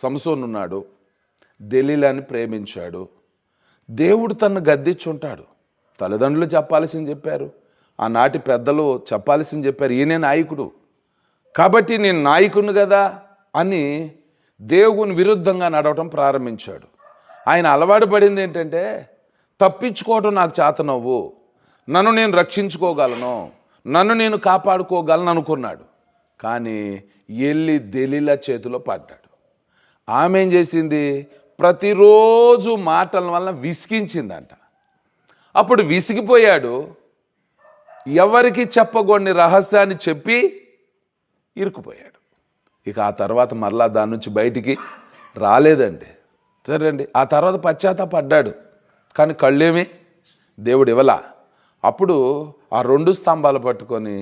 సంసోను ఉన్నాడు, దెలీలాని ప్రేమించాడు. దేవుడు తనను గద్దించుంటాడు. తల్లిదండ్రులు చెప్పాల్సింది చెప్పారు, ఆనాటి పెద్దలు చెప్పాల్సింది చెప్పారు, ఈయనే నాయకుడు కాబట్టి నేను నాయకుడిని కదా అని దేవుని విరుద్ధంగా నడవటం ప్రారంభించాడు. ఆయన అలవాటు పడింది ఏంటంటే, తప్పించుకోవటం నాకు చేతనవ్వు, నన్ను నేను రక్షించుకోగలను, నన్ను నేను కాపాడుకోగలను అనుకున్నాడు. కానీ వెళ్ళి దెలీలా చేతిలో పడ్డాడు. ఆమె ఏం చేసింది, ప్రతిరోజు మాటల వల్ల విసిగించిందంట. అప్పుడు విసిగిపోయాడు. ఎవరికి చెప్పకూడని రహస్యాన్ని చెప్పి ఇరుక్కుపోయాడు. ఇక ఆ తర్వాత మరలా దాని నుంచి బయటికి రాలేదండి. సరే అండి, ఆ తర్వాత పశ్చాత్తాపడ్డాడు, కానీ కళ్ళేమి దేవుడు ఇవ్వలా. అప్పుడు ఆ 2 స్తంభాలు పట్టుకొని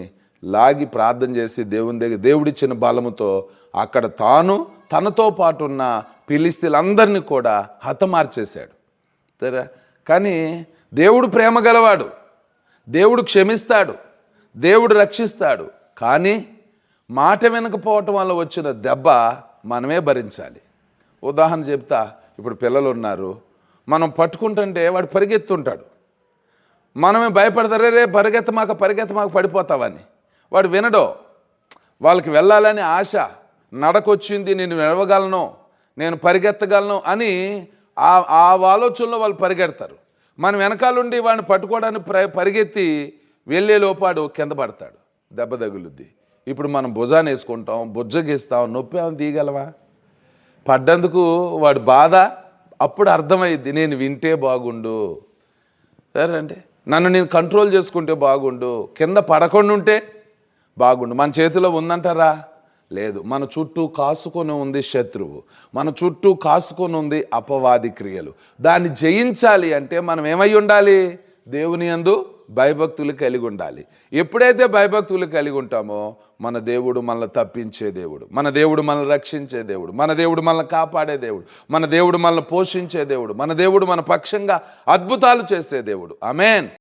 లాగి ప్రార్థన చేసి దేవుని దగ్గర దేవుడిచ్చిన బలముతో అక్కడ తనతో పాటు ఉన్న ఫిలిష్తీయులందరినీ కూడా హతమార్చేశాడు. సరే, కానీ దేవుడు ప్రేమ గలవాడు, దేవుడు క్షమిస్తాడు, దేవుడు రక్షిస్తాడు. కానీ మాట వినకపోవటం వల్ల వచ్చిన దెబ్బ మనమే భరించాలి. ఉదాహరణ చెప్తా, ఇప్పుడు పిల్లలు ఉన్నారు, మనం పట్టుకుంటుంటే వాడు పరిగెత్తుంటాడు, మనమే భయపడతారే, రే పరిగెత్తమాక పడిపోతావని. వాడు వినడో, వాళ్ళకి వెళ్ళాలని ఆశ, నడకొచ్చింది, నేను నడవగలను, నేను పరిగెత్తగలను అని ఆ ఆలోచనలో వాళ్ళు పరిగెడతారు. మనం వెనకాలండి వాడిని పట్టుకోవడానికి పరిగెత్తి వెళ్ళే లోపాడు కింద పడతాడు, దెబ్బ తగులుద్ది. ఇప్పుడు మనం భుజాన్ని వేసుకుంటాం, బుజ్జగిస్తాం, నొప్పి ఏమైనా తీయగలవా? పడ్డందుకు వాడు బాధ అప్పుడు అర్థమైద్ది, నేను వింటే బాగుండు, సరే అంటే నన్ను నేను కంట్రోల్ చేసుకుంటే బాగుండు, కింద పడకుండా ఉంటే బాగుండు. మన చేతిలో ఉందంటారా? లేదు. మన చుట్టూ కాసుకొని ఉంది శత్రువు, మన చుట్టూ కాసుకొని ఉంది అపవాది క్రియలు. దాన్ని జయించాలి అంటే మనం ఏమై ఉండాలి? దేవుని యందు భయభక్తులు కలిగి ఉండాలి. ఎప్పుడైతే భయభక్తులు కలిగి ఉంటామో మన దేవుడు మనల్ని తప్పించే దేవుడు, మన దేవుడు మనల్ని రక్షించే దేవుడు, మన దేవుడు మనల్ని కాపాడే దేవుడు, మన దేవుడు మనల్ని పోషించే దేవుడు, మన దేవుడు మన పక్షంగా అద్భుతాలు చేసే దేవుడు. ఆమేన్.